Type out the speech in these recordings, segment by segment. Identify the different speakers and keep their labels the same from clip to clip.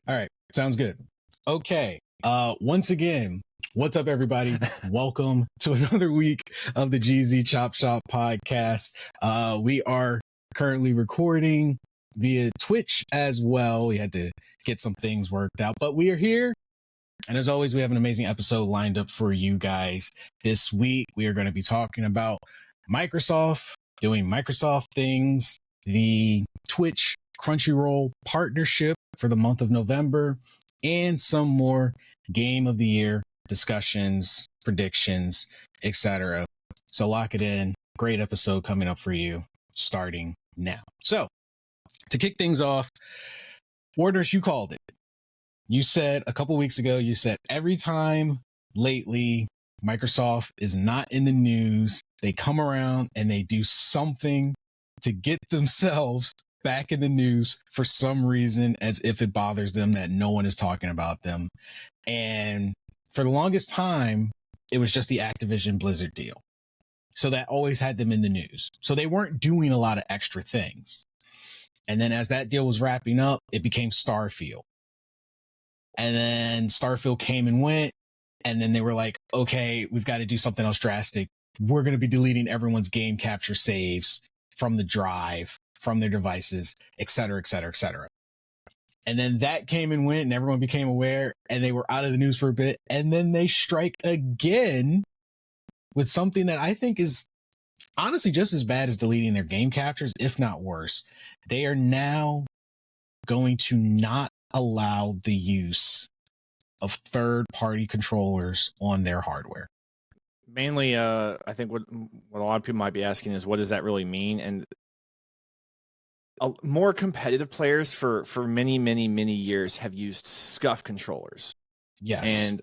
Speaker 1: All right. Sounds good. Okay. Once again, what's up, everybody? Welcome to another week of the GZ Chop Shop podcast. We are currently recording via Twitch as well. We had to get some things worked out, but we are here. And as always, we have an amazing episode lined up for you guys. This week, we are going to be talking about Microsoft doing Microsoft things, the Twitch Crunchyroll partnership for the month of November, and some more game of the year discussions, predictions, etc. So lock it in. Great episode coming up for you starting now. So to kick things off, Warners, you called it. You said a couple weeks ago, you said every time lately Microsoft is not in the news, they come around and they do something to get themselves back in the news for some reason, as if it bothers them that no one is talking about them. And for the longest time, it was just the Activision Blizzard deal. So that always had them in the news. So they weren't doing a lot of extra things. And then as that deal was wrapping up, it became Starfield. And then Starfield came and went. And then they were like, okay, we've got to do something else drastic. We're going to be deleting everyone's game capture saves from the drive, from their devices, et cetera, et cetera, et cetera. And then that came and went and everyone became aware and they were out of the news for a bit. And then they strike again with something that I think is honestly just as bad as deleting their game captures, if not worse. They are now going to not allow the use of third-party controllers on their hardware.
Speaker 2: Mainly, I think what a lot of people might be asking is, what does that really mean? And more competitive players for many years have used scuff controllers.
Speaker 1: Yes.
Speaker 2: And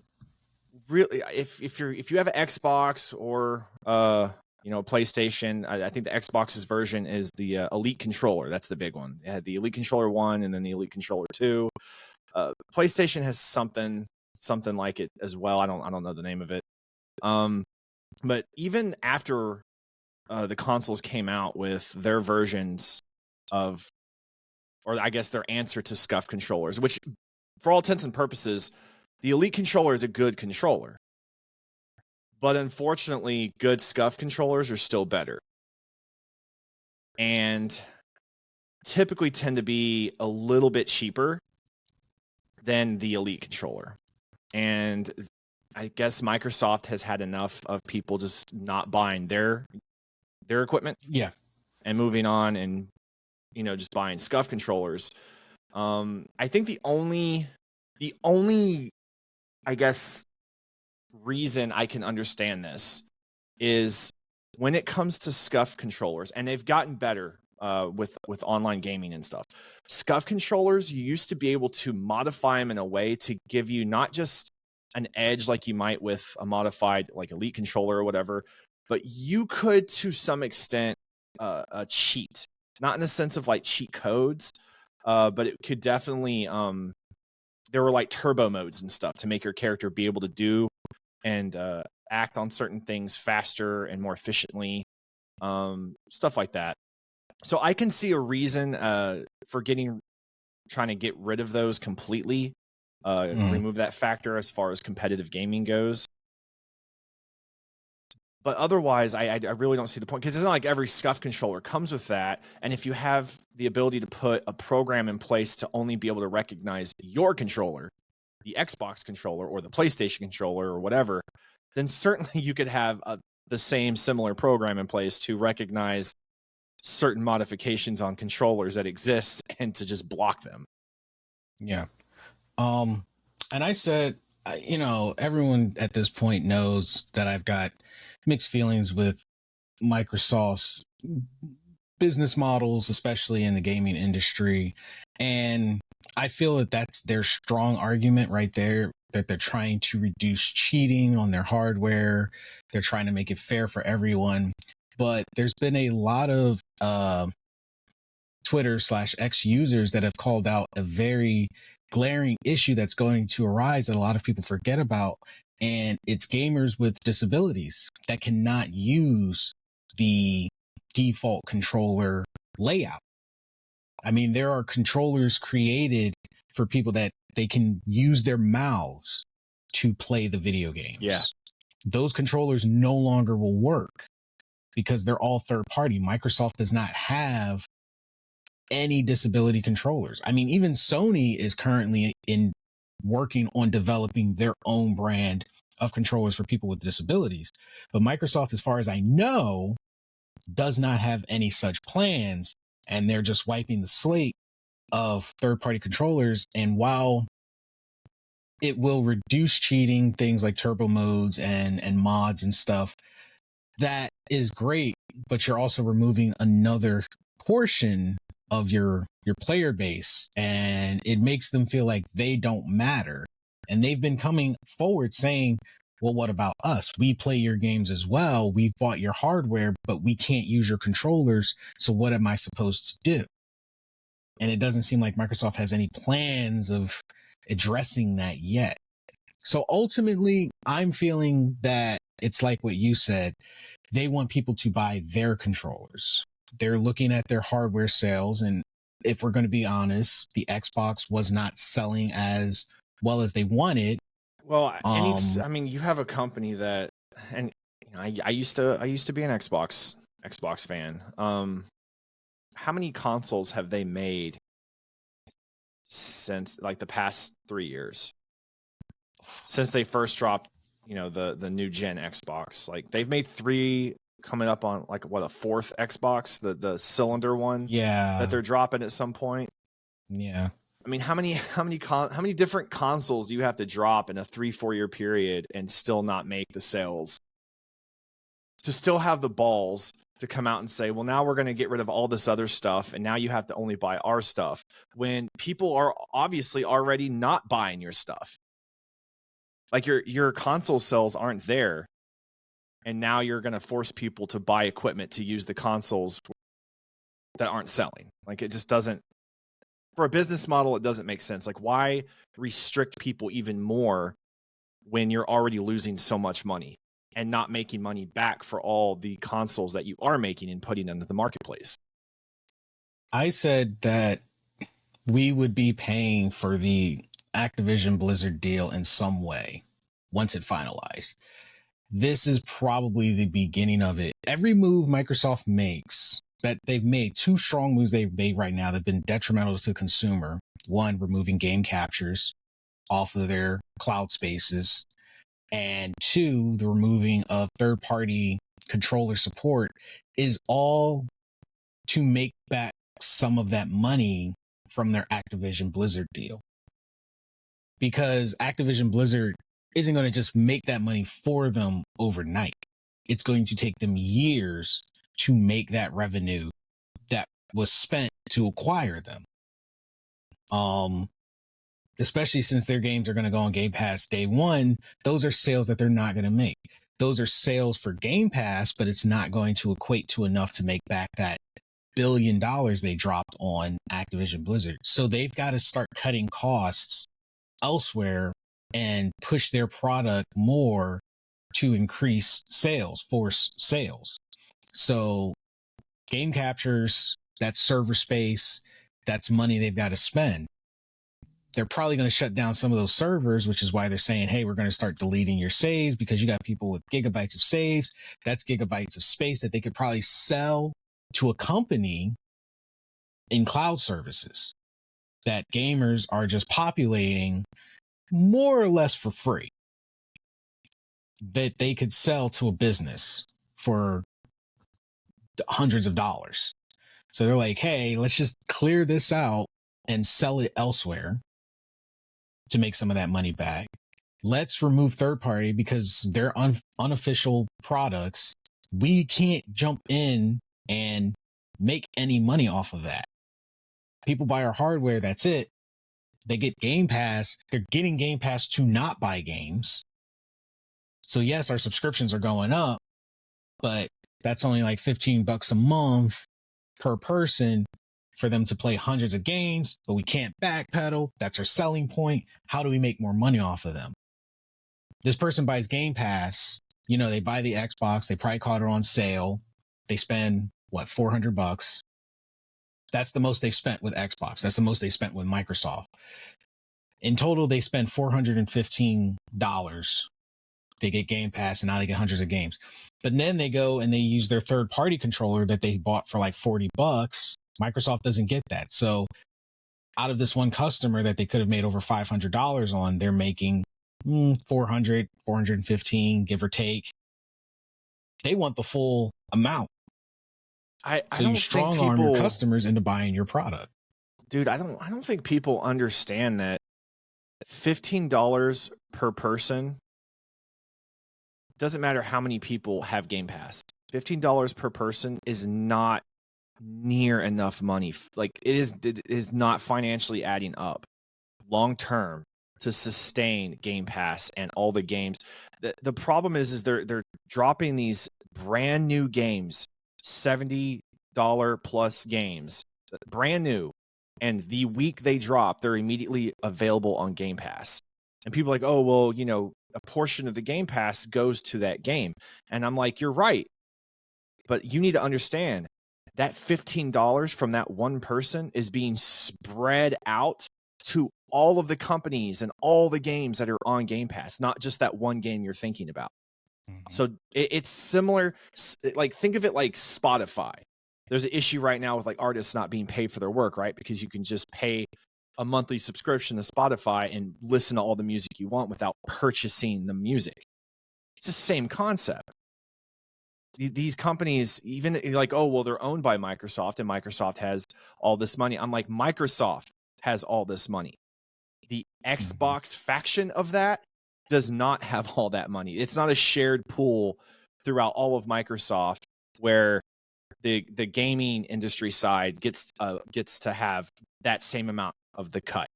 Speaker 2: really, if you have an Xbox or PlayStation, I think the Xbox's version is the Elite controller. That's the big one. It had the Elite Controller 1 and then the Elite Controller 2. PlayStation has something like it as well. I don't know the name of it. But even after the consoles came out with their versions of, or I guess their answer to scuff controllers, which for all intents and purposes, the Elite controller is a good controller. But unfortunately, good scuff controllers are still better. And typically tend to be a little bit cheaper than the Elite controller. And I guess Microsoft has had enough of people just not buying their equipment.
Speaker 1: Yeah.
Speaker 2: And moving on and, just buying scuff controllers. I think the only, I guess, reason I can understand this is when it comes to scuff controllers, and they've gotten better with online gaming and stuff. Scuff controllers, you used to be able to modify them in a way to give you not just an edge like you might with a modified like Elite controller or whatever, but you could to some extent cheat, not in the sense of like cheat codes, but it could definitely there were like turbo modes and stuff to make your character be able to do and act on certain things faster and more efficiently, stuff like that. So I can see a reason for trying to get rid of those completely, remove that factor as far as competitive gaming goes. But otherwise, I really don't see the point, because it's not like every scuff controller comes with that. And if you have the ability to put a program in place to only be able to recognize your controller, the Xbox controller or the PlayStation controller or whatever, then certainly you could have the same similar program in place to recognize certain modifications on controllers that exist and to just block them.
Speaker 1: Yeah. And I said, everyone at this point knows that I've got mixed feelings with Microsoft's business models, especially in the gaming industry. And I feel that that's their strong argument right there, that they're trying to reduce cheating on their hardware. They're trying to make it fair for everyone. But there's been a lot of Twitter/X users that have called out a very glaring issue that's going to arise that a lot of people forget about. And it's gamers with disabilities that cannot use the default controller layout. I mean, there are controllers created for people that they can use their mouths to play the video games.
Speaker 2: Yeah.
Speaker 1: Those controllers no longer will work because they're all third party. Microsoft does not have any disability controllers. I mean, even Sony is currently working on developing their own brand of controllers for people with disabilities. But Microsoft, as far as I know, does not have any such plans, and they're just wiping the slate of third-party controllers. And while it will reduce cheating, things like turbo modes and mods and stuff, that is great, but you're also removing another portion of your player base, and it makes them feel like they don't matter. And they've been coming forward saying, well, what about us? We play your games as well. We've bought your hardware, but we can't use your controllers. So what am I supposed to do? And it doesn't seem like Microsoft has any plans of addressing that yet. So ultimately, I'm feeling that it's like what you said. They want people to buy their controllers. They're looking at their hardware sales. And if we're going to be honest, the Xbox was not selling as well as they wanted.
Speaker 2: Well, I mean, you have a company that, and I used to be an Xbox fan. How many consoles have they made since like the past 3 years? Since they first dropped, the new gen Xbox, like they've made 3, coming up on like what, a 4th Xbox, the cylinder one, that they're dropping at some point.
Speaker 1: Yeah.
Speaker 2: I mean, how many different consoles do you have to drop in a 3-4 year period and still not make the sales? To still have the balls to come out and say, well, now we're going to get rid of all this other stuff, and now you have to only buy our stuff, when people are obviously already not buying your stuff. Like your console sales aren't there, and now you're going to force people to buy equipment to use the consoles that aren't selling. Like, it just doesn't, for a business model, it doesn't make sense. Like, why restrict people even more when you're already losing so much money and not making money back for all the consoles that you are making and putting into the marketplace?
Speaker 1: I said that we would be paying for the Activision Blizzard deal in some way once it finalized. This is probably the beginning of it. Every move Microsoft makes, that they've made, 2 strong moves they've made right now that have been detrimental to the consumer. 1, removing game captures off of their cloud spaces. And 2, the removing of third-party controller support, is all to make back some of that money from their Activision Blizzard deal. Because Activision Blizzard isn't going to just make that money for them overnight. It's going to take them years to make that revenue that was spent to acquire them. Especially since their games are going to go on Game Pass day one, those are sales that they're not going to make. Those are sales for Game Pass, but it's not going to equate to enough to make back that $1 billion they dropped on Activision Blizzard. So they've got to start cutting costs elsewhere and push their product more to increase sales, force sales. So game captures, that's server space, that's money they've got to spend. They're probably going to shut down some of those servers, which is why they're saying, hey, we're going to start deleting your saves, because you got people with gigabytes of saves. That's gigabytes of space that they could probably sell to a company in cloud services that gamers are just populating more or less for free, that they could sell to a business for hundreds of dollars. So they're like, hey, let's just clear this out and sell it elsewhere to make some of that money back. Let's remove third party because they're unofficial products. We can't jump in and make any money off of that. People buy our hardware, that's it. They get Game Pass. They're getting Game Pass to not buy games. So yes, our subscriptions are going up, but that's only like $15 a month per person for them to play hundreds of games, but we can't backpedal. That's our selling point. How do we make more money off of them? This person buys Game Pass. They buy the Xbox. They probably caught it on sale. They spend, $400? That's the most they've spent with Xbox. That's the most they spent with Microsoft. In total, they spend $415. They get Game Pass, and now they get hundreds of games. But then they go and they use their third-party controller that they bought for like $40. Microsoft doesn't get that. So out of this one customer that they could have made over $500 on, they're making 400, 415, give or take. They want the full amount.
Speaker 2: I
Speaker 1: So
Speaker 2: don't
Speaker 1: you strong arm your customers into buying your product.
Speaker 2: Dude, I don't think people understand that $15 per person doesn't matter how many people have Game Pass. $15 per person is not near enough money. Like it is not financially adding up long term to sustain Game Pass and all the games. The problem is they're dropping these brand new games, $70 plus games, brand new. And the week they drop, they're immediately available on Game Pass. And people are like, oh, well, you know, a portion of the Game Pass goes to that game. And I'm like, you're right. But you need to understand that $15 from that one person is being spread out to all of the companies and all the games that are on Game Pass, not just that one game you're thinking about. So it's similar. Like, think of it like Spotify. There's an issue right now with like artists not being paid for their work, right? Because you can just pay a monthly subscription to Spotify and listen to all the music you want without purchasing the music. It's the same concept. These companies, even like, oh, well, they're owned by Microsoft and Microsoft has all this money. I'm like, Microsoft has all this money. The Xbox faction of that does not have all that money. It's not a shared pool throughout all of Microsoft where the gaming industry side gets to have that same amount of the cut.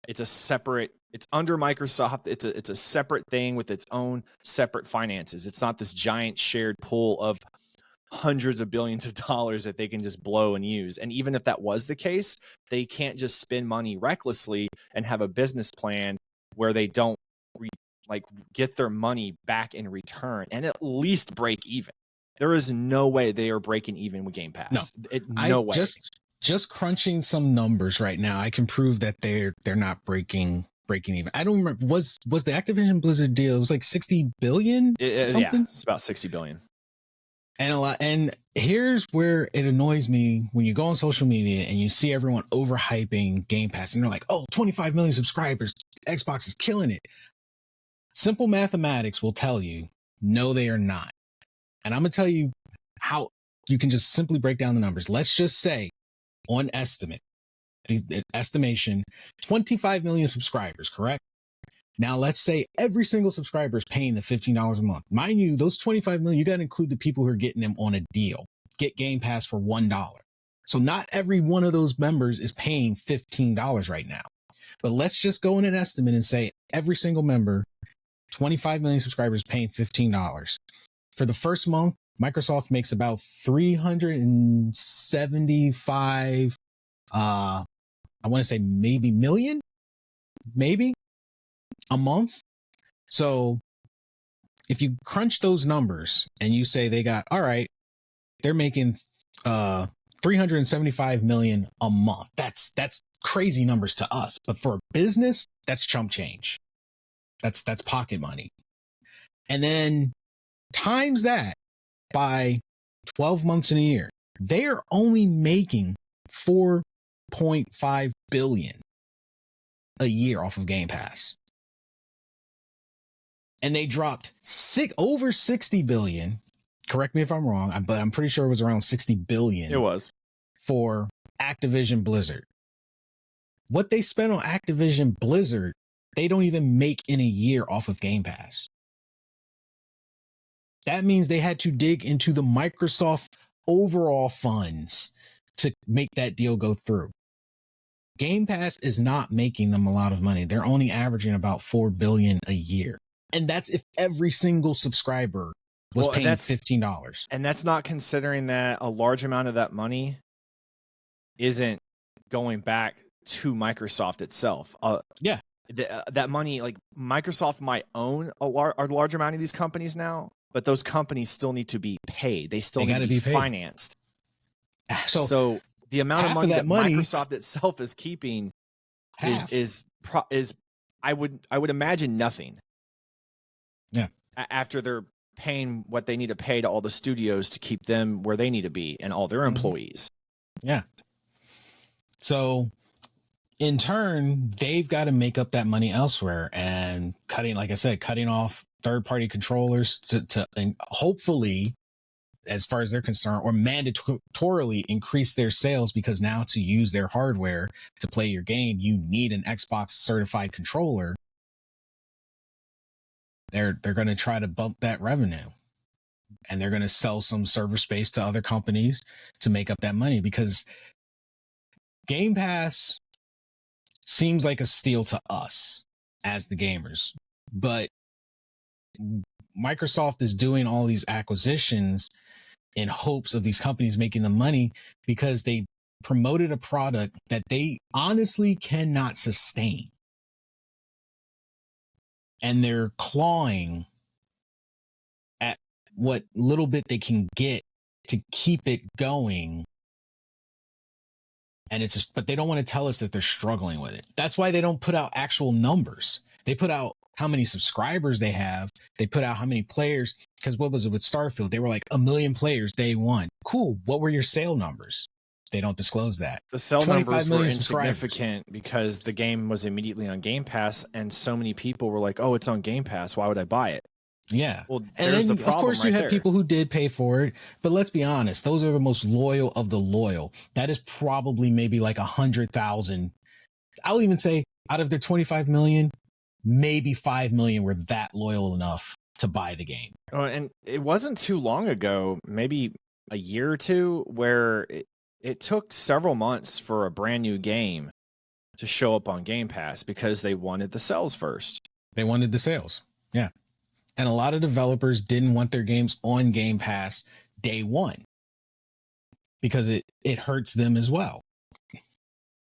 Speaker 2: It's a separate. It's under Microsoft. It's a separate thing with its own separate finances. It's not this giant shared pool of hundreds of billions of dollars that they can just blow and use. And even if that was the case, they can't just spend money recklessly and have a business plan where they don't get their money back in return and at least break even. There is no way they are breaking even with Game Pass. No way.
Speaker 1: Just crunching some numbers right now, I can prove that they're not breaking even. I don't remember. Was the Activision Blizzard deal? It was like 60 billion.
Speaker 2: Yeah, it's about 60 billion.
Speaker 1: And here's where it annoys me when you go on social media and you see everyone overhyping Game Pass and they're like, "Oh, 25 million subscribers, Xbox is killing it." Simple mathematics will tell you, no, they are not. And I'm going to tell you how you can just simply break down the numbers. Let's just say, on estimation, 25 million subscribers, correct? Now, let's say every single subscriber is paying the $15 a month. Mind you, those 25 million, you got to include the people who are getting them on a deal. Get Game Pass for $1. So not every one of those members is paying $15 right now. But let's just go in an estimate and say every single member, 25 million subscribers paying $15. For the first month, Microsoft makes about 375, I want to say maybe million, maybe a month. So if you crunch those numbers and you say they got, all right, they're making 375 million a month. That's crazy numbers to us. But for a business, that's chump change. That's pocket money. And then times that by 12 months in a year, they are only making 4.5 billion a year off of Game Pass. And they dropped over 60 billion. Correct me if I'm wrong, but I'm pretty sure it was around 60 billion.
Speaker 2: It was
Speaker 1: for Activision Blizzard. What they spent on Activision Blizzard, they don't even make in a year off of Game Pass. That means they had to dig into the Microsoft overall funds to make that deal go through. Game Pass is not making them a lot of money. They're only averaging about 4 billion a year. And that's if every single subscriber was paying $15.
Speaker 2: And that's not considering that a large amount of that money isn't going back to Microsoft itself.
Speaker 1: Yeah.
Speaker 2: That money, like Microsoft might own a large amount of these companies now, but those companies still need to be paid. They still need to be financed. So the amount of money that Microsoft itself is keeping
Speaker 1: Half.
Speaker 2: is I would imagine nothing.
Speaker 1: Yeah.
Speaker 2: After they're paying what they need to pay to all the studios to keep them where they need to be and all their employees.
Speaker 1: Yeah. So in turn, they've got to make up that money elsewhere, and cutting off third-party controllers to and hopefully, as far as they're concerned, or mandatorily increase their sales, because now to use their hardware to play your game, you need an Xbox certified controller. They're going to try to bump that revenue, and they're going to sell some server space to other companies to make up that money, because Game Pass seems like a steal to us as the gamers, but Microsoft is doing all these acquisitions in hopes of these companies making the money, because they promoted a product that they honestly cannot sustain. And they're clawing at what little bit they can get to keep it going. And it's just, but they don't want to tell us that they're struggling with it. That's why they don't put out actual numbers. They put out how many subscribers they have. They put out how many players, because what was it with Starfield? They were like 1 million players day one. Cool. What were your sale numbers? They don't disclose that.
Speaker 2: The sale numbers were insignificant because the game was immediately on Game Pass, and so many people were like, oh, it's on Game Pass, why would I buy it?
Speaker 1: Yeah.
Speaker 2: Well,
Speaker 1: and then, of course, you have people who did pay for it. But let's be honest, those are the most loyal of the loyal. That is probably maybe like 100,000. I'll even say out of their 25 million, maybe 5 million were that loyal enough to buy the game.
Speaker 2: Oh, and it wasn't too long ago, maybe a year or two, where it took several months for a brand new game to show up on Game Pass because they wanted the sales first.
Speaker 1: They wanted the sales. Yeah. And a lot of developers didn't want their games on Game Pass day one, because it hurts them as well.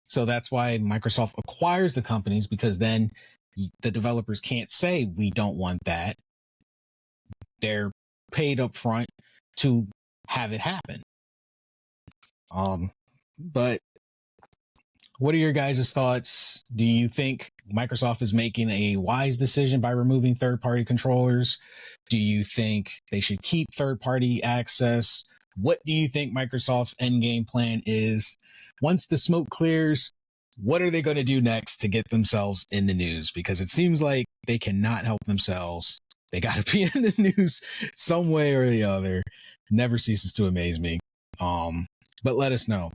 Speaker 1: So that's why Microsoft acquires the companies, because then the developers can't say we don't want that. They're paid up front to have it happen. But what are your guys' thoughts? Do you think Microsoft is making a wise decision by removing third-party controllers? Do you think they should keep third-party access? What do you think Microsoft's endgame plan is? Once the smoke clears, what are they going to do next to get themselves in the news? Because it seems like they cannot help themselves. They got to be in the news some way or the other. Never ceases to amaze me. But let us know.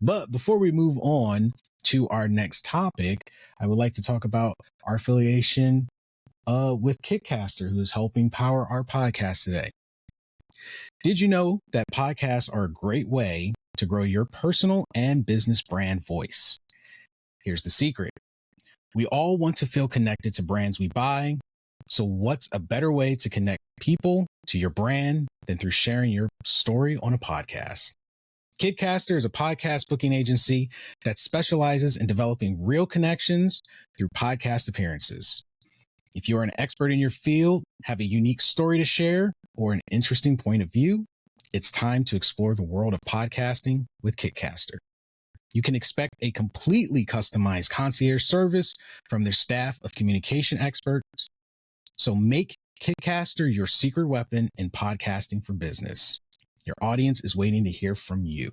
Speaker 1: But before we move on to our next topic, I would like to talk about our affiliation with Kitcaster, who is helping power our podcast today. Did you know that podcasts are a great way to grow your personal and business brand voice? Here's the secret. We all want to feel connected to brands we buy. So what's a better way to connect people to your brand than through sharing your story on a podcast? Kitcaster is a podcast booking agency that specializes in developing real connections through podcast appearances. If you're an expert in your field, have a unique story to share, or an interesting point of view, it's time to explore the world of podcasting with Kitcaster. You can expect a completely customized concierge service from their staff of communication experts. So make Kitcaster your secret weapon in podcasting for business. Your audience is waiting to hear from you.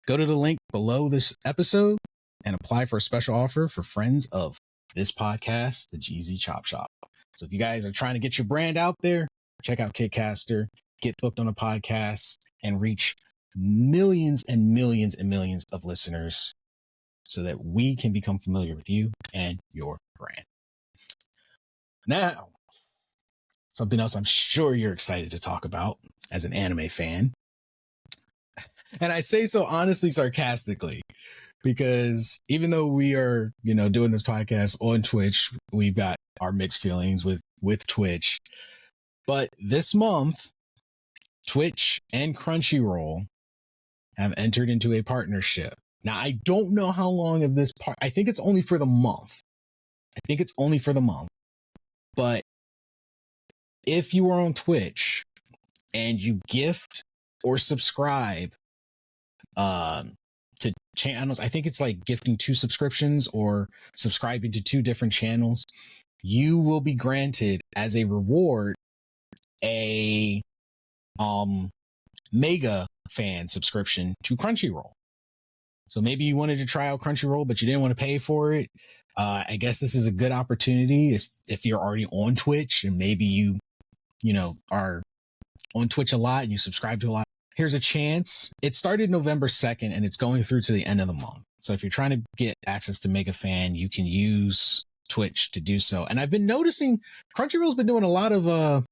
Speaker 1: Go to the link below this episode and apply for a special offer for friends of this podcast, the GZ Chop Shop. So if you guys are trying to get your brand out there, check out Kitcaster, get booked on a podcast, and reach millions and millions and millions of listeners so that we can become familiar with you and your brand. Now, something else I'm sure you're excited to talk about as an anime fan. And I say so honestly, sarcastically, because even though we are, doing this podcast on Twitch, we've got our mixed feelings with Twitch. But this month, Twitch and Crunchyroll have entered into a partnership. Now, I don't know how long of this part. I think it's only for the month. But if you are on Twitch and you gift or subscribe to channels. I think it's like gifting 2 subscriptions or subscribing to 2 different channels. You will be granted as a reward a mega fan subscription to Crunchyroll. So maybe you wanted to try out Crunchyroll, but you didn't want to pay for it. I guess this is a good opportunity if you're already on Twitch and maybe you are on Twitch a lot and you subscribe to a lot. Here's a chance. It started November 2nd and it's going through to the end of the month. So if you're trying to get access to Mega Fan, you can use Twitch to do so. And I've been noticing Crunchyroll's been doing a lot of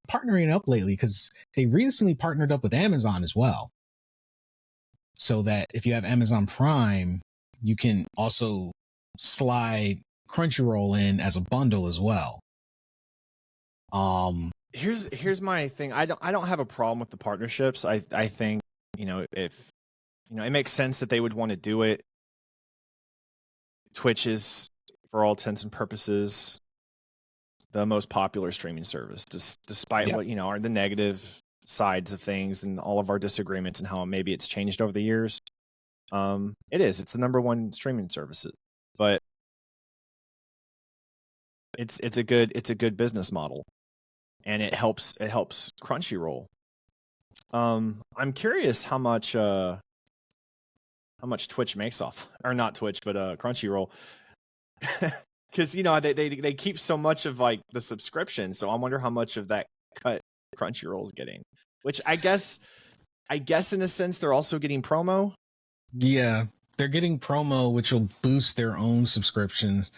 Speaker 1: partnering up lately because they recently partnered up with Amazon as well. So that if you have Amazon Prime, you can also slide Crunchyroll in as a bundle as well.
Speaker 2: Here's my thing. I don't have a problem with the partnerships. I think, if it makes sense that they would want to do it. Twitch is, for all intents and purposes, the most popular streaming service, despite what are the negative sides of things and all of our disagreements and how maybe it's changed over the years. It's the number 1 streaming service, but it's a good business model, and it helps Crunchyroll. I'm curious how much Twitch makes off, or not Twitch, but Crunchyroll, because they keep so much of like the subscription. So I wonder how much of that cut Crunchyroll's getting. Which I guess in a sense they're also getting promo.
Speaker 1: Yeah, they're getting promo, which will boost their own subscriptions.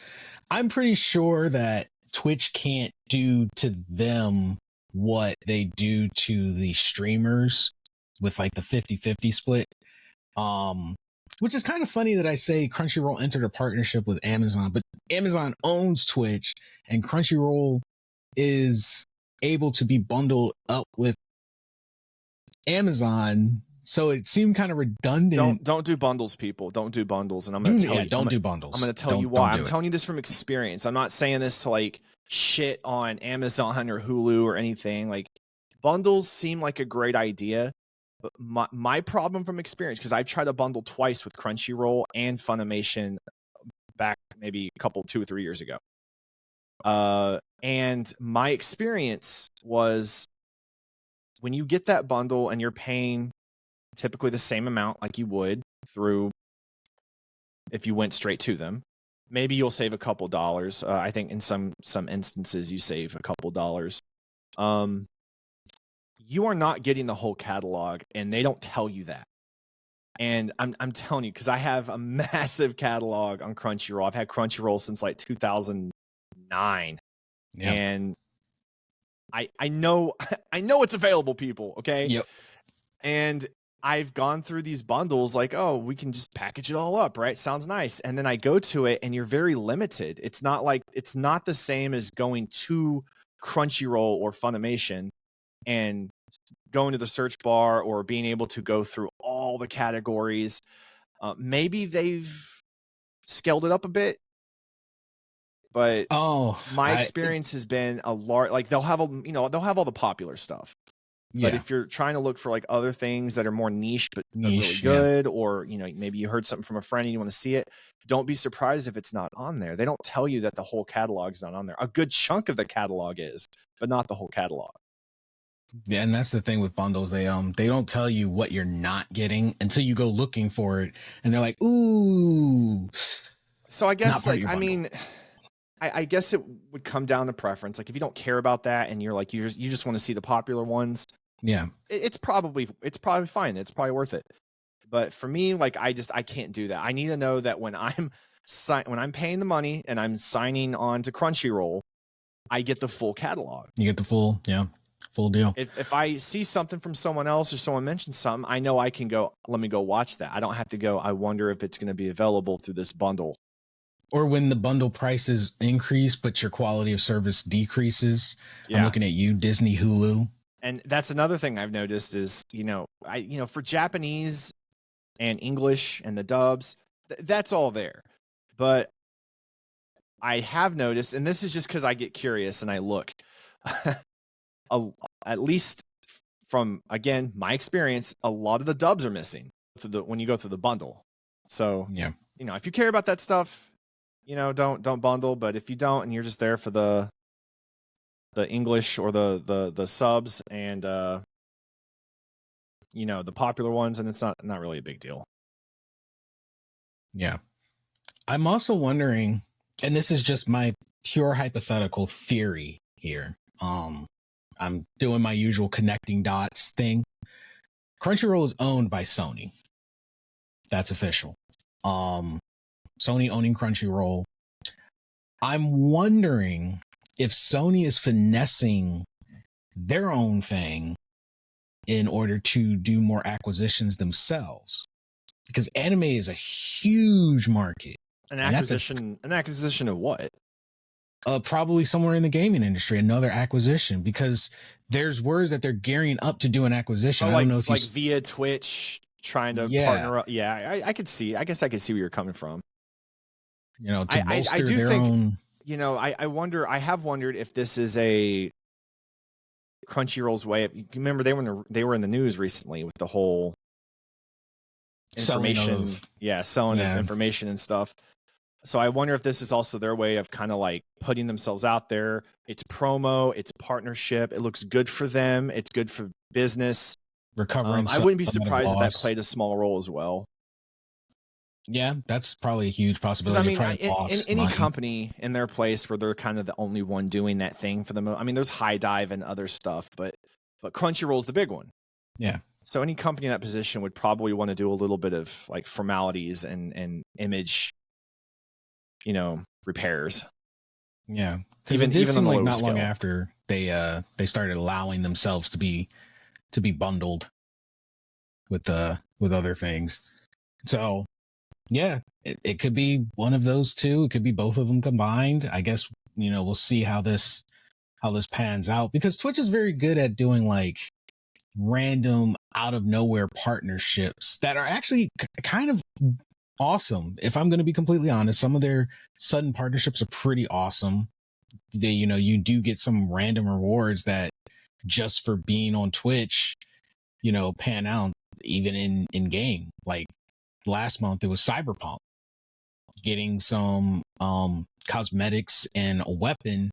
Speaker 1: I'm pretty sure that Twitch can't do to them what they do to the streamers with like the 50-50 split. Which is kind of funny that I say Crunchyroll entered a partnership with Amazon, but Amazon owns Twitch and Crunchyroll is able to be bundled up with Amazon. So it seemed kind of redundant.
Speaker 2: Don't do bundles, people. Don't do bundles. And I'm going to tell you.
Speaker 1: Don't do bundles.
Speaker 2: I'm going to tell you why. I'm telling you this from experience. I'm not saying this to like shit on Amazon or Hulu or anything. Like, bundles seem like a great idea. But my problem from experience, because I tried to bundle twice with Crunchyroll and Funimation back maybe 2 or 3 years ago. And my experience was when you get that bundle and you're paying typically the same amount like you would through if you went straight to them, maybe you'll save a couple dollars. I think in some instances you save a couple dollars. You are not getting the whole catalog, and they don't tell you that. And I'm telling you, because I have a massive catalog on Crunchyroll. I've had Crunchyroll since like 2009, and I know it's available, people. Okay.
Speaker 1: Yep.
Speaker 2: And I've gone through these bundles like, oh, we can just package it all up, right? Sounds nice. And then I go to it, and you're very limited. It's not the same as going to Crunchyroll or Funimation and going to the search bar or being able to go through all the categories. Maybe they've scaled it up a bit, but my experience has been a large, like they'll have all the popular stuff. Yeah. But if you're trying to look for like other things that are more niche but really good, or maybe you heard something from a friend and you want to see it, don't be surprised if it's not on there. They don't tell you that the whole catalog's not on there. A good chunk of the catalog is, but not the whole catalog.
Speaker 1: Yeah, and that's the thing with bundles. They don't tell you what you're not getting until you go looking for it, and they're like, ooh.
Speaker 2: So I guess I guess it would come down to preference. Like if you don't care about that and you're like you just want to see the popular ones,
Speaker 1: yeah,
Speaker 2: it's probably fine. It's probably worth it. But for me, like I can't do that. I need to know that when I'm paying the money and I'm signing on to Crunchyroll, I get the full catalog.
Speaker 1: You get the full deal.
Speaker 2: If I see something from someone else or someone mentions something, I know I can go, let me go watch that. I don't have to go, I wonder if it's going to be available through this bundle.
Speaker 1: Or when the bundle prices increase, but your quality of service decreases. Yeah. I'm looking at you, Disney, Hulu.
Speaker 2: And that's another thing I've noticed is, for Japanese and English and the dubs, that's all there. But I have noticed, and this is just because I get curious and I look, at least from, again, my experience, a lot of the dubs are missing when you go through the bundle. So,
Speaker 1: Yeah.
Speaker 2: If you care about that stuff, don't bundle. But if you don't, and you're just there for the English or the subs and the popular ones, and it's not really a big deal.
Speaker 1: Yeah. I'm also wondering, and this is just my pure hypothetical theory here. I'm doing my usual connecting dots thing. Crunchyroll is owned by Sony. That's official. Sony owning Crunchyroll. I'm wondering if Sony is finessing their own thing in order to do more acquisitions themselves, because anime is a huge market.
Speaker 2: An acquisition of what?
Speaker 1: Probably somewhere in the gaming industry, another acquisition, because there's words that they're gearing up to do an acquisition. I don't know if
Speaker 2: like via Twitch trying to partner up. Yeah, I could see. I guess I could see where you're coming from.
Speaker 1: To bolster their own.
Speaker 2: I have wondered if this is a Crunchyroll's way. Remember, they were in the news recently with the whole information, selling of information and stuff. So I wonder if this is also their way of kind of like putting themselves out there. It's promo, it's partnership. It looks good for them. It's good for business.
Speaker 1: Recovering.
Speaker 2: I wouldn't be surprised if that played a small role as well.
Speaker 1: Yeah, that's probably a huge possibility.
Speaker 2: I mean, in any company in their place where they're kind of the only one doing that thing for them. I mean, there's High Dive and other stuff, but Crunchyroll's the big one.
Speaker 1: Yeah.
Speaker 2: So any company in that position would probably want to do a little bit of like formalities and image, repairs.
Speaker 1: Yeah, even like not long after they started allowing themselves to be bundled with other things. So yeah, it could be one of those two. It could be both of them combined. I guess we'll see how this pans out, because Twitch is very good at doing like random out of nowhere partnerships that are actually kind of awesome. If I'm going to be completely honest, some of their sudden partnerships are pretty awesome. They, you do get some random rewards that just for being on Twitch, pan out even in game. Like last month, it was Cyberpunk getting some cosmetics and a weapon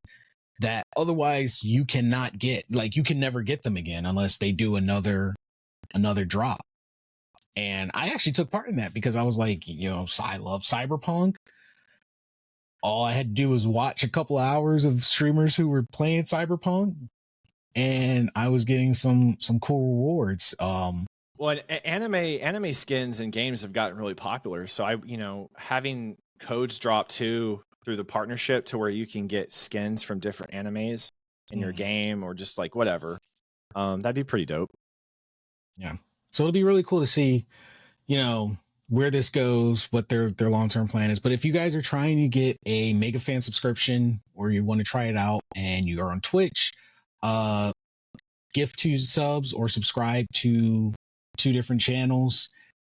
Speaker 1: that otherwise you cannot get. Like you can never get them again unless they do another drop. And I actually took part in that because I was like, I love Cyberpunk. All I had to do was watch a couple hours of streamers who were playing Cyberpunk, and I was getting some cool rewards.
Speaker 2: Well, anime skins and games have gotten really popular. So having codes drop too through the partnership to where you can get skins from different animes in your game or just like whatever, that'd be pretty dope.
Speaker 1: Yeah. So it'll be really cool to see, where this goes, what their long-term plan is. But if you guys are trying to get a Mega Fan subscription or you want to try it out and you are on Twitch, gift 2 subs or subscribe to 2 different channels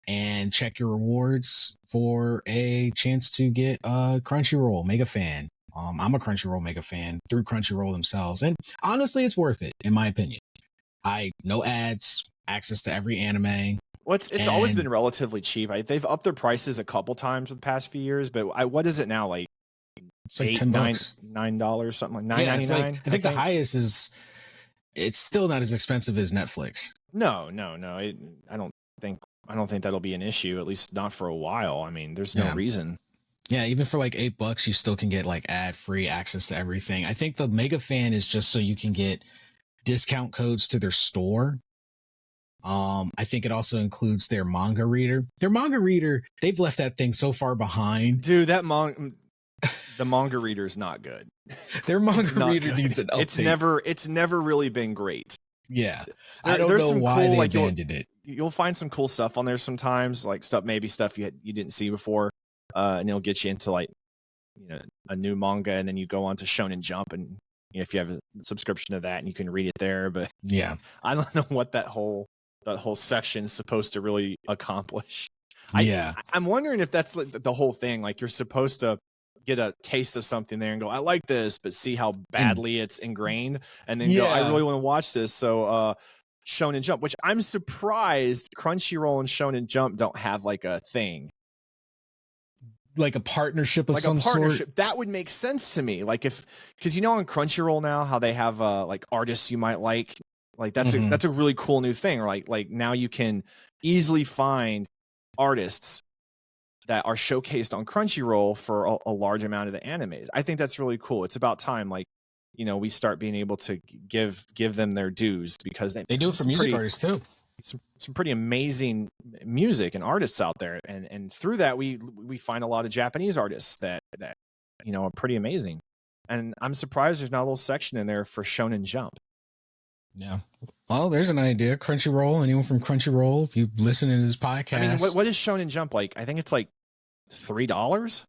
Speaker 1: and check your rewards for a chance to get a Crunchyroll Mega Fan. I'm a Crunchyroll Mega Fan through Crunchyroll themselves. And honestly, it's worth it, in my opinion. No ads, access to every anime.
Speaker 2: Well, it's always been relatively cheap. They've upped their prices a couple times for the past few years, but what is it now? Like
Speaker 1: it's like $10,
Speaker 2: $9, something like $9.99.
Speaker 1: I think the highest is. It's still not as expensive as Netflix.
Speaker 2: No. I don't think that'll be an issue, at least not for a while. I mean, there's no reason.
Speaker 1: Yeah, even for like $8, you still can get like ad-free access to everything. I think the Mega Fan is just so you can get discount codes to their store. I think it also includes their manga reader. Their manga reader, they've left that thing so far behind.
Speaker 2: Dude, the manga reader is not good.
Speaker 1: Their manga reader needs an update.
Speaker 2: It's never really been great.
Speaker 1: Yeah. I don't know why they abandoned it.
Speaker 2: You'll find some cool stuff on there sometimes, like stuff you didn't see before. And it'll get you into like, a new manga, and then you go on to Shonen Jump, and if you have a subscription to that and you can read it there. But
Speaker 1: yeah,
Speaker 2: I don't know what that whole section is supposed to really accomplish. I'm wondering if that's like the whole thing. Like you're supposed to get a taste of something there and go, I like this, but see how badly it's ingrained, and then go, I really want to watch this. So Shonen Jump, which I'm surprised Crunchyroll and Shonen Jump don't have like a thing.
Speaker 1: like a partnership of
Speaker 2: like
Speaker 1: some
Speaker 2: a partnership
Speaker 1: sort.
Speaker 2: that would make sense to me. Like if, because you know on Crunchyroll now how they have like artists you might like that's
Speaker 1: Mhm.
Speaker 2: that's a really cool new thing. Or like now you can easily find artists that are showcased on Crunchyroll for a large amount of the animes. I think that's really cool. It's about time, like, you know, we start being able to give them their dues, because
Speaker 1: They do it for music artists too.
Speaker 2: some pretty amazing music and artists out there, and through that we find a lot of Japanese artists that you know are pretty amazing. And I'm surprised there's not a little section in there for Shonen Jump.
Speaker 1: Yeah. Well, there's an idea. Crunchyroll, anyone from Crunchyroll, if you listen to this podcast.
Speaker 2: I mean, what is Shonen Jump like? I think it's like $3.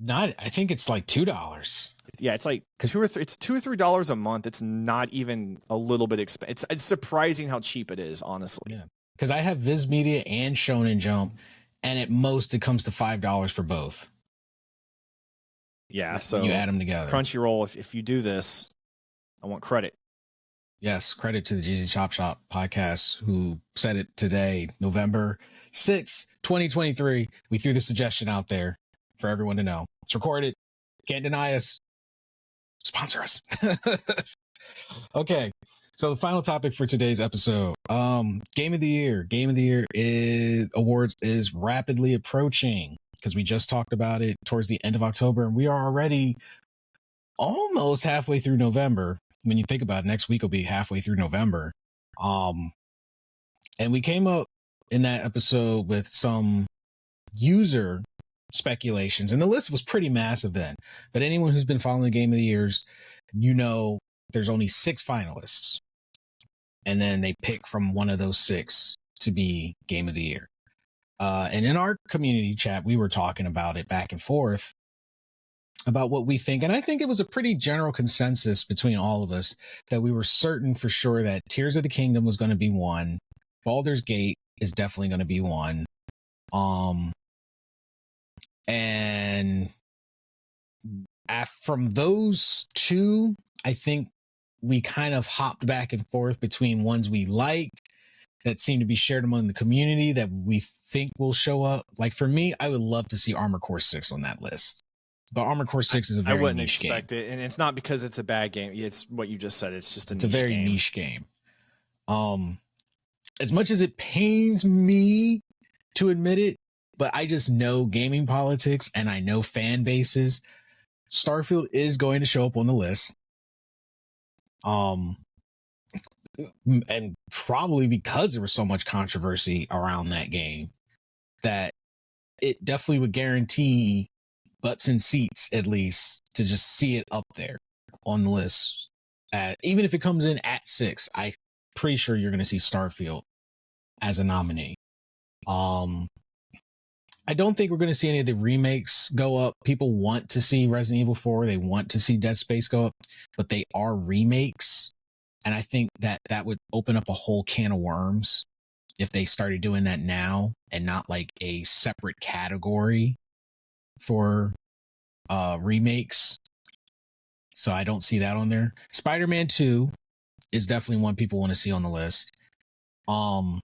Speaker 1: Not, I think it's like $2.
Speaker 2: Yeah, it's like $2 or $3 a month. It's not even a little bit expensive. It's surprising how cheap it is, honestly.
Speaker 1: Yeah. Because I have Viz Media and Shonen Jump, and at most it comes to $5 for both.
Speaker 2: Yeah, so
Speaker 1: you add them together.
Speaker 2: Crunchyroll, if you do this, I want credit.
Speaker 1: Yes, credit to the GZ Chop Shop podcast who said it today, November 6th, 2023. We threw the suggestion out there for everyone to know. It's recorded. Can't deny us. Sponsor us. Okay. So the final topic for today's episode, Game of the Year. Game of the Year awards is rapidly approaching, because we just talked about it towards the end of October, and we are already almost halfway through November. When you think about it, next week will be halfway through November. And we came up in that episode with some user speculations, and the list was pretty massive then. But anyone who's been following the Game of the Years, you know there's only 6 finalists. And then they pick from one of those 6 to be Game of the Year. And in our community chat, we were talking about it back and forth about what we think. And I think it was a pretty general consensus between all of us that we were certain for sure that Tears of the Kingdom was going to be one. Baldur's Gate is definitely going to be one. And from those 2, I think we kind of hopped back and forth between ones we liked that seem to be shared among the community that we think will show up. Like for me, I would love to see Armored Core 6 on that list. But Armored Core 6 is a very niche game. I wouldn't expect
Speaker 2: it. And it's not because it's a bad game. It's what you just said. It's just
Speaker 1: a very niche game. As much as it pains me to admit it, but I just know gaming politics and I know fan bases. Starfield is going to show up on the list. And probably because there was so much controversy around that game, that it definitely would guarantee butts and seats, at least, to just see it up there on the list. Even if it comes in at 6, I'm pretty sure you're going to see Starfield as a nominee. I don't think we're going to see any of the remakes go up. People want to see Resident Evil 4. They want to see Dead Space go up, but they are remakes. And I think that would open up a whole can of worms if they started doing that now and not like a separate category for remakes. So I don't see that on there. Spider-Man 2 is definitely one people want to see on the list. A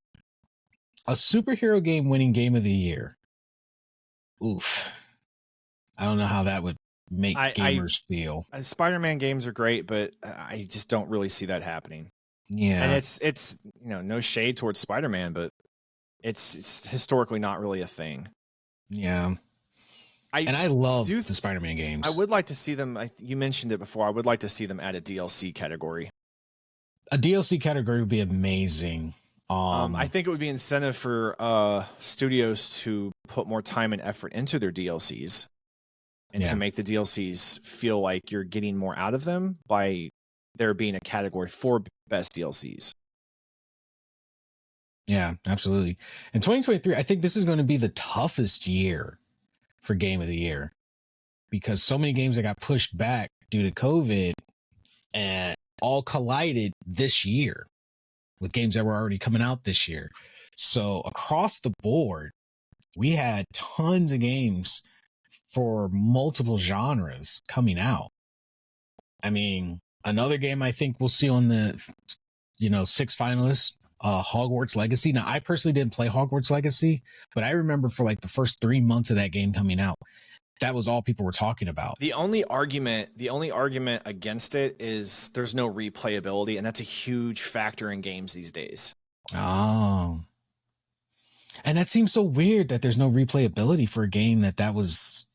Speaker 1: superhero game winning Game of the Year. Oof. I don't know how that would make gamers feel.
Speaker 2: Spider-Man games are great, but I just don't really see that happening.
Speaker 1: Yeah.
Speaker 2: And it's you know, no shade towards Spider-Man, but it's historically not really a thing.
Speaker 1: Yeah. I love the Spider-Man games.
Speaker 2: I would like to see them. You mentioned it before. I would like to see them add a DLC category.
Speaker 1: A DLC category would be amazing.
Speaker 2: I think it would be incentive for studios to put more time and effort into their DLCs, and to make the DLCs feel like you're getting more out of them by there being a category for best DLCs.
Speaker 1: Yeah, absolutely. In 2023, I think this is going to be the toughest year for Game of the Year, because so many games that got pushed back due to COVID and all collided this year with games that were already coming out this year. So across the board, we had tons of games for multiple genres coming out. I mean, another game I think we'll see on the 6 finalists, Hogwarts Legacy. Now, I personally didn't play Hogwarts Legacy, but I remember for like the first 3 months of that game coming out, that was all people were talking about.
Speaker 2: The only argument against it is there's no replayability, and that's a huge factor in games these days.
Speaker 1: Oh. And that seems so weird that there's no replayability for a game that was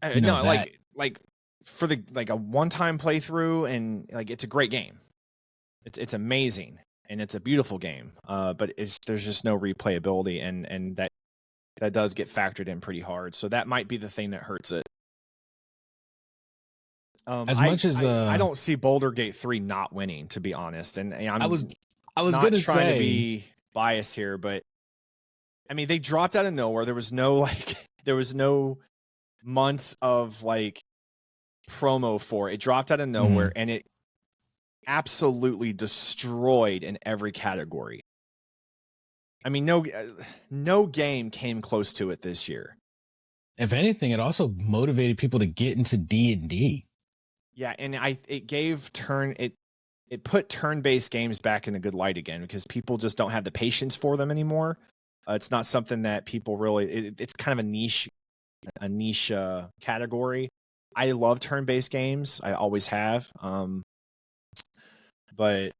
Speaker 2: like for the like a one-time playthrough, and like it's a great game. It's amazing and it's a beautiful game. But there's just no replayability, and that does get factored in pretty hard. So that might be the thing that hurts it. I don't see Boulder Gate 3 not winning, to be honest. And I was not trying to be biased here, but I mean, they dropped out of nowhere. There was no months of like promo for it. It dropped out of nowhere, and it absolutely destroyed in every category. I mean, no game came close to it this year.
Speaker 1: If anything, it also motivated people to get into D&D.
Speaker 2: Yeah, and it put turn-based games back in a good light again, because people just don't have the patience for them anymore. It's not something that people really. It's kind of a niche category. I love turn-based games. I always have. But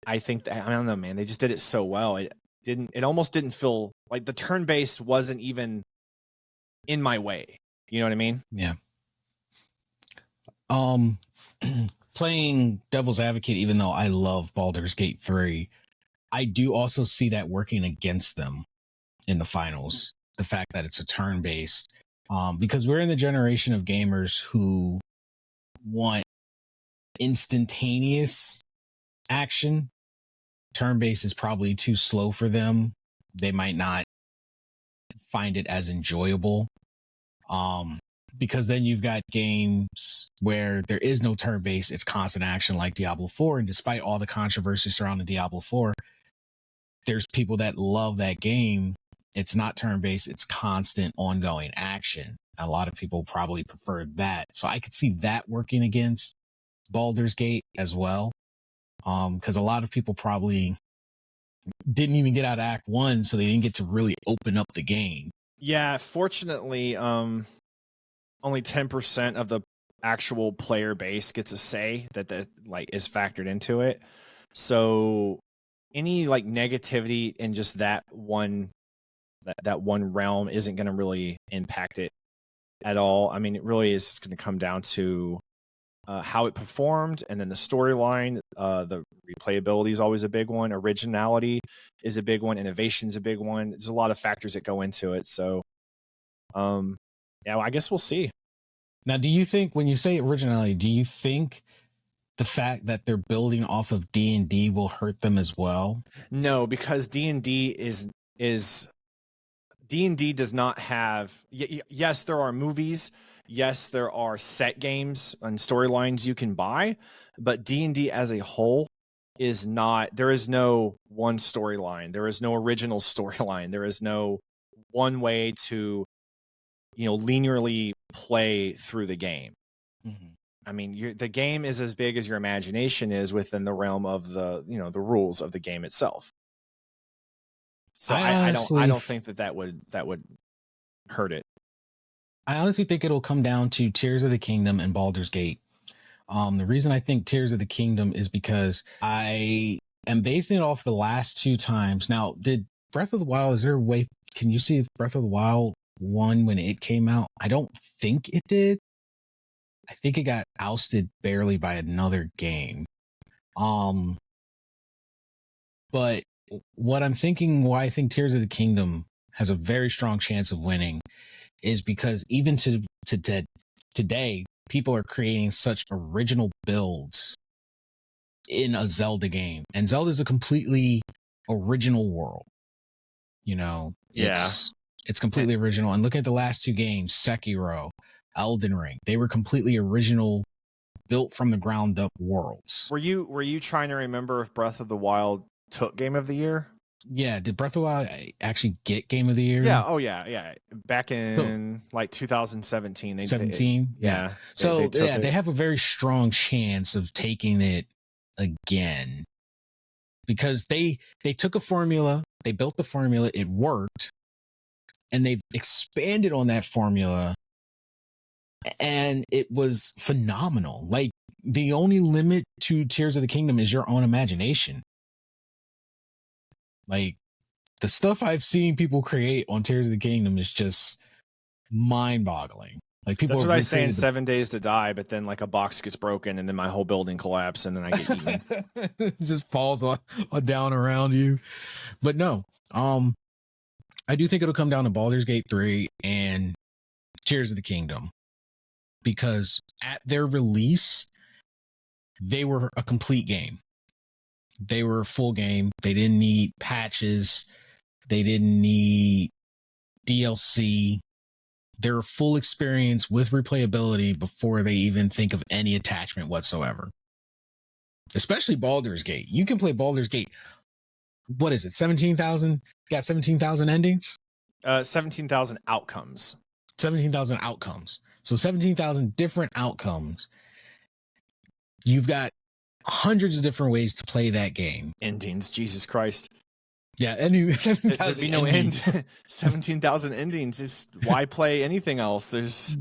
Speaker 2: I think I don't know, man. They just did it so well. It almost didn't feel like the turn-based wasn't even in my way. You know what I mean?
Speaker 1: Yeah. Playing devil's advocate, even though I love Baldur's Gate 3, I do also see that working against them in the finals. The fact that it's a turn-based, because we're in the generation of gamers who want instantaneous action. Turn-based is probably too slow for them. They might not find it as enjoyable. Because then you've got games where there is no turn-based, it's constant action like Diablo 4. And despite all the controversy surrounding Diablo 4, there's people that love that game. It's not turn-based, it's constant ongoing action. A lot of people probably prefer that. So I could see that working against Baldur's Gate as well. Because a lot of people probably didn't even get out of Act 1, so they didn't get to really open up the game.
Speaker 2: Yeah, fortunately, only 10% of the actual player base gets a say that like is factored into it. So any like negativity in just that one realm isn't going to really impact it at all. I mean, it really is going to come down to how it performed, and then the storyline. The replayability is always a big one. Originality is a big one. Innovation is a big one. There's a lot of factors that go into it. So, yeah, well, I guess we'll see.
Speaker 1: Now, do you think, when you say originality, do you think the fact that they're building off of D&D will hurt them as well?
Speaker 2: No, because D&D D&D does not have. Yes, there are movies. Yes, there are set games and storylines you can buy, but D&D as a whole is not. There is no one storyline. There is no original storyline. There is no one way to, linearly play through the game.
Speaker 1: Mm-hmm.
Speaker 2: I mean, the game is as big as your imagination is within the realm of the rules of the game itself. So I don't think that would hurt it.
Speaker 1: I honestly think it'll come down to Tears of the Kingdom and Baldur's Gate. The reason I think Tears of the Kingdom is because I am basing it off the last 2 times. Now, did Breath of the Wild, is there a way, can you see if Breath of the Wild won when it came out? I don't think it did. I think it got ousted barely by another game. But what I'm thinking, why I think Tears of the Kingdom has a very strong chance of winning, is because even to today, people are creating such original builds in a Zelda game. And Zelda is a completely original world. It's completely original. And look at the last 2 games, Sekiro, Elden Ring. They were completely original, built from the ground up worlds.
Speaker 2: Were you trying to remember if Breath of the Wild took Game of the Year?
Speaker 1: Yeah, did Breath of the Wild actually get Game of the Year?
Speaker 2: Yeah, oh yeah. Back in like 2017.
Speaker 1: 17? Yeah. They have a very strong chance of taking it again. because they took a formula, they built the formula, it worked, and they've expanded on that formula, and it was phenomenal. Like, the only limit to Tears of the Kingdom is your own imagination. Like, the stuff I've seen people create on Tears of the Kingdom is just mind-boggling. Like, people
Speaker 2: That's what I say in
Speaker 1: recreated
Speaker 2: 7 Days to Die, but then like a box gets broken and then my whole building collapses and then I get eaten.
Speaker 1: It just falls on down around you. But no, I do think it'll come down to Baldur's Gate 3 and Tears of the Kingdom, because at their release, they were a complete game. They were a full game. They didn't need patches. They didn't need DLC. They're a full experience with replayability before they even think of any attachment whatsoever. Especially Baldur's Gate. You can play Baldur's Gate. What is it? 17,000? Got 17,000 endings?
Speaker 2: 17,000 outcomes.
Speaker 1: 17,000 outcomes. So 17,000 different outcomes. You've got hundreds of different ways to play that game.
Speaker 2: Endings, Jesus Christ.
Speaker 1: Yeah,
Speaker 2: There'd be no end. 17,000 endings. Is why play anything else? There's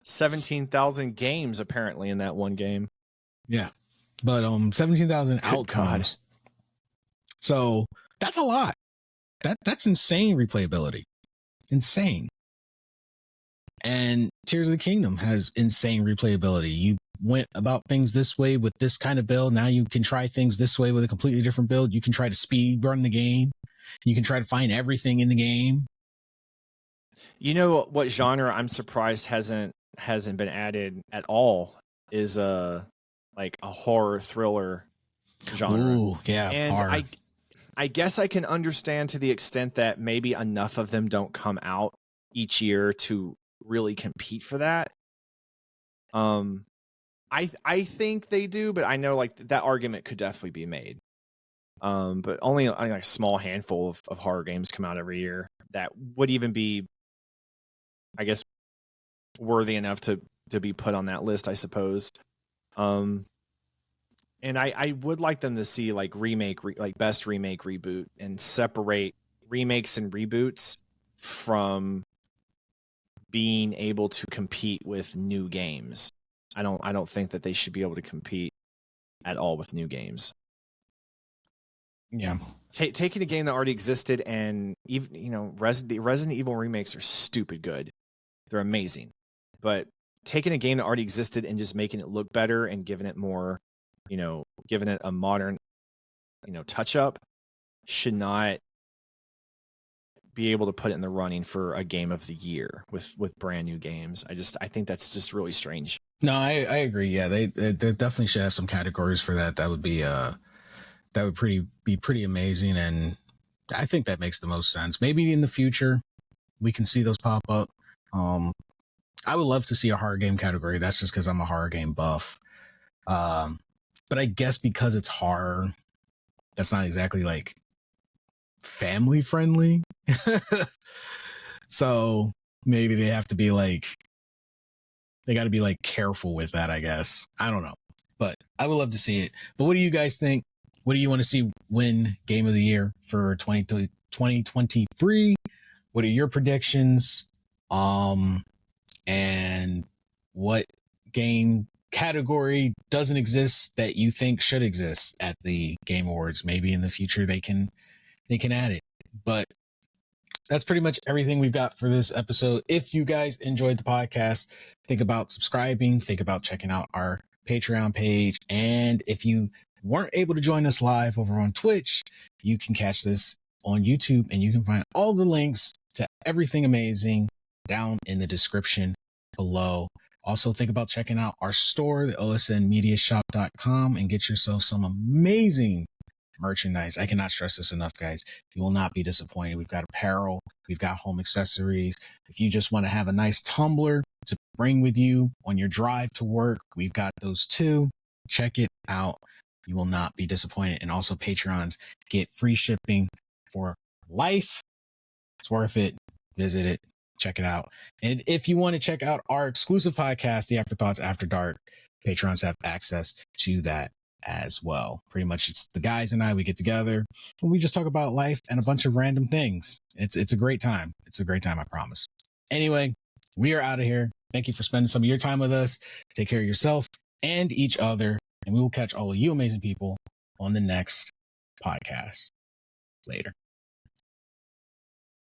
Speaker 2: 17,000 games apparently in that one game.
Speaker 1: Yeah, but 17,000 outcomes. So that's a lot. That's insane replayability. Insane. And Tears of the Kingdom has insane replayability. You went about things this way with this kind of build. Now you can try things this way with a completely different build. You can try to speed run the game. You can try to find everything in the game.
Speaker 2: You know what genre I'm surprised hasn't been added at all is like a horror thriller genre.
Speaker 1: Ooh, yeah.
Speaker 2: And
Speaker 1: horror.
Speaker 2: I guess I can understand to the extent that maybe enough of them don't come out each year to really compete for that. I think they do, but I know like that argument could definitely be made. But only like a small handful of horror games come out every year that would even be, I guess, worthy enough to be put on that list, I suppose. And I would like them to see like like best remake reboot and separate remakes and reboots from being able to compete with new games. I don't think that they should be able to compete at all with new games.
Speaker 1: Yeah.
Speaker 2: Taking a game that already existed, and even the Resident Evil remakes are stupid good. They're amazing. But taking a game that already existed and just making it look better and giving it more, giving it a modern, touch up should not be able to put it in the running for a game of the year with brand new games. I think that's just really strange.
Speaker 1: No, I agree. Yeah, they definitely should have some categories for that. That would be be pretty amazing, and I think that makes the most sense. Maybe in the future we can see those pop up. I would love to see a horror game category. That's just because I'm a horror game buff. But I guess because it's horror, that's not exactly like family friendly. So maybe they have to be like, they got to be like careful with that, I guess. I don't know, but I would love to see it. But what do you guys think? What do you want to see win Game of the Year for 2023? What are your predictions? And what game category doesn't exist that you think should exist at the Game Awards? Maybe in the future they can add it. But that's pretty much everything we've got for this episode. If you guys enjoyed the podcast, think about subscribing, think about checking out our Patreon page. And if you weren't able to join us live over on Twitch, you can catch this on YouTube, and you can find all the links to everything amazing down in the description below. Also, think about checking out our store, the osnmediashop.com, and get yourself some amazing merchandise. I cannot stress this enough, guys. You will not be disappointed. We've got apparel, we've got home accessories. If you just want to have a nice tumbler to bring with you on your drive to work, we've got those too. Check it out. You will not be disappointed. And also, Patreons get free shipping for life. It's worth it. Visit it. Check it out. And if you want to check out our exclusive podcast, The Afterthoughts After Dark, Patrons have access to that as well. Pretty much it's the guys and I, we get together and we just talk about life and a bunch of random things. It's a great time. It's a great time, I promise. Anyway, we are out of here. Thank you for spending some of your time with us. Take care of yourself and each other, and we will catch all of you amazing people on the next podcast. Later.